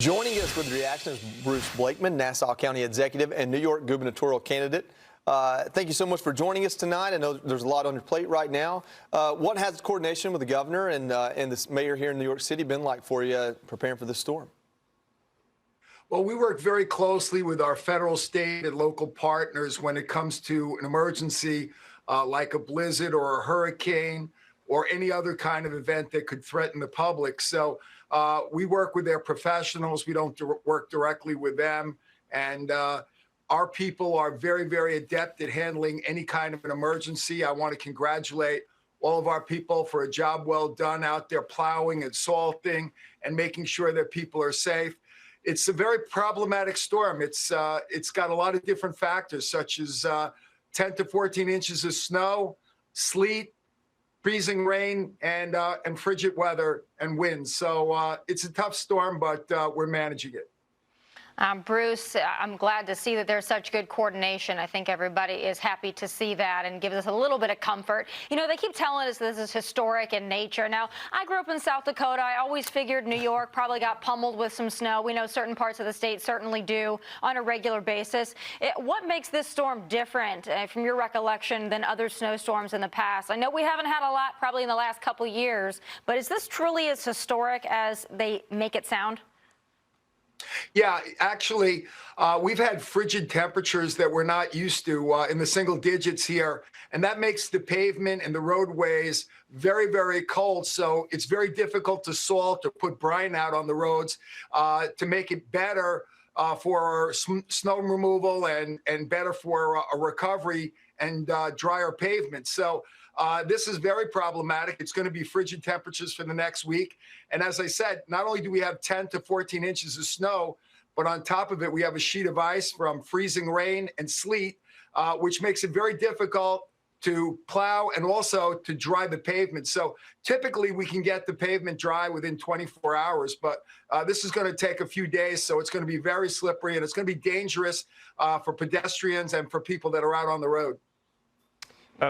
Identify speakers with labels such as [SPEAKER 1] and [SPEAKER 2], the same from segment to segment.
[SPEAKER 1] Joining us with reactions, Bruce Blakeman, Nassau County Executive and New York gubernatorial candidate. Thank you so much for joining us tonight. I know there's a lot on your plate right now. What has coordination with the governor and the mayor here in New York City been like for you preparing for this storm?
[SPEAKER 2] Well, we work very closely with our federal, state, and local partners when it comes to an emergency like a blizzard or a hurricane or any other kind of event that could threaten the public. So we work with their professionals. We don't work directly with them. And our people are very, very adept at handling any kind of an emergency. I want to congratulate all of our people for a job well done out there plowing and salting and making sure that people are safe. It's a very problematic storm. It's got a lot of different factors, such as 10 to 14 inches of snow, sleet, freezing rain, and frigid weather and winds. So it's a tough storm, but we're managing it.
[SPEAKER 3] Bruce, I'm glad to see that there's such good coordination. I think everybody is happy to see that and gives us a little bit of comfort. You know, they keep telling us this is historic in nature. Now, I grew up in South Dakota. I always figured New York probably got pummeled with some snow. We know certain parts of the state certainly do on a regular basis. What makes this storm different, from your recollection, than other snowstorms in the past? I know we haven't had a lot probably in the last couple years, but is this truly as historic as they make it sound?
[SPEAKER 2] Yeah, actually, we've had frigid temperatures that we're not used to in the single digits here, and that makes the pavement and the roadways very, very cold. So it's very difficult to salt or put brine out on the roads to make it better for snow removal and better for a recovery and drier pavement. So this is very problematic. It's going to be frigid temperatures for the next week. And as I said, not only do we have 10 to 14 inches of snow, but on top of it, we have a sheet of ice from freezing rain and sleet, which makes it very difficult to plow and also to dry the pavement. So typically we can get the pavement dry within 24 hours, but this is going to take a few days. So it's going to be very slippery and it's going to be dangerous for pedestrians and for people that are out on the road.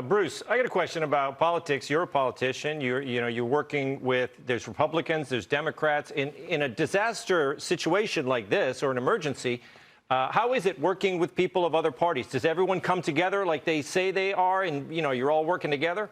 [SPEAKER 4] Bruce, I got a question about politics. You're a politician. You're working with, there's Republicans, there's Democrats. In a disaster situation like this or an emergency, how is it working with people of other parties? Does everyone come together like they say they are and, you're all working together?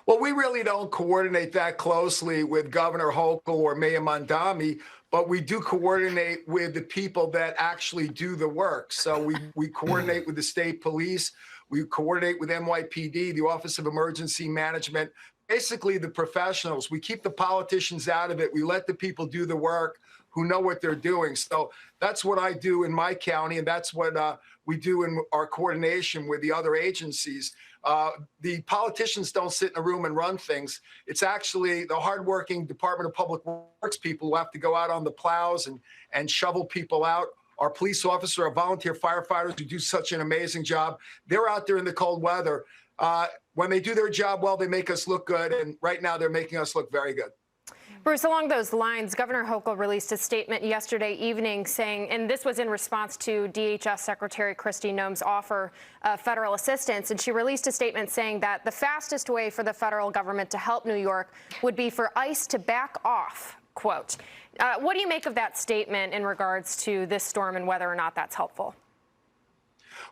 [SPEAKER 2] Well, we really don't coordinate that closely with Governor Hochul or Mayor Mondami, but we do coordinate with the people that actually do the work. So we coordinate with the state police. We coordinate with NYPD, the Office of Emergency Management, basically the professionals. We keep the politicians out of it. We let the people do the work who know what they're doing. So that's what I do in my county, and that's what we do in our coordination with the other agencies. The politicians don't sit in a room and run things. It's actually the hardworking Department of Public Works people who have to go out on the plows and shovel people out. Our police officers, our volunteer firefighters who do such an amazing job. They're out there in the cold weather. When they do their job well, they make us look good. And right now they're making us look very good.
[SPEAKER 5] Bruce, along those lines, Governor Hochul released a statement yesterday evening saying, and this was in response to DHS Secretary Kristi Noem's offer of federal assistance, and she released a statement saying that the fastest way for the federal government to help New York would be for ICE to back off, quote. What do you make of that statement in regards to this storm and whether or not that's helpful?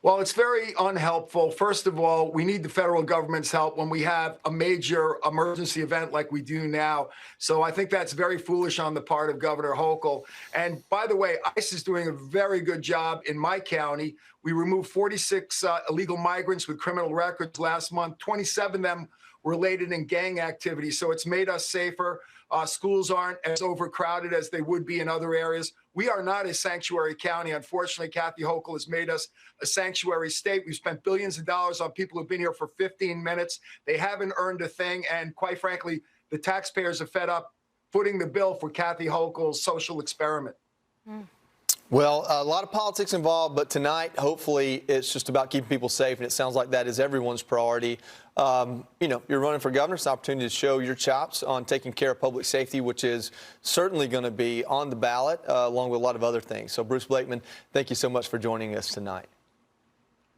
[SPEAKER 2] Well, it's very unhelpful. First of all, we need the federal government's help when we have a major emergency event like we do now. So I think that's very foolish on the part of Governor Hochul. And by the way, ICE is doing a very good job in my county. We removed 46 illegal migrants with criminal records last month. 27 of them related in gang activity. So it's made us safer. Schools aren't as overcrowded as they would be in other areas. We are not a sanctuary county. Unfortunately, Kathy Hochul has made us a sanctuary state. We've spent billions of dollars on people who've been here for 15 minutes. They haven't earned a thing. And quite frankly, the taxpayers are fed up footing the bill for Kathy Hochul's social experiment.
[SPEAKER 1] Well, a lot of politics involved, but tonight, hopefully, it's just about keeping people safe, and it sounds like that is everyone's priority. You're running for governor. It's an opportunity to show your chops on taking care of public safety, which is certainly going to be on the ballot, along with a lot of other things. So, Bruce Blakeman, thank you so much for joining us tonight.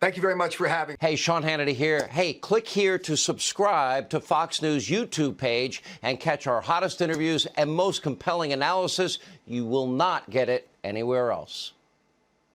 [SPEAKER 2] Thank you very much for having me.
[SPEAKER 6] Hey, Sean Hannity here. Hey, click here to subscribe to Fox News YouTube page and catch our hottest interviews and most compelling analysis. You will not get it anywhere else.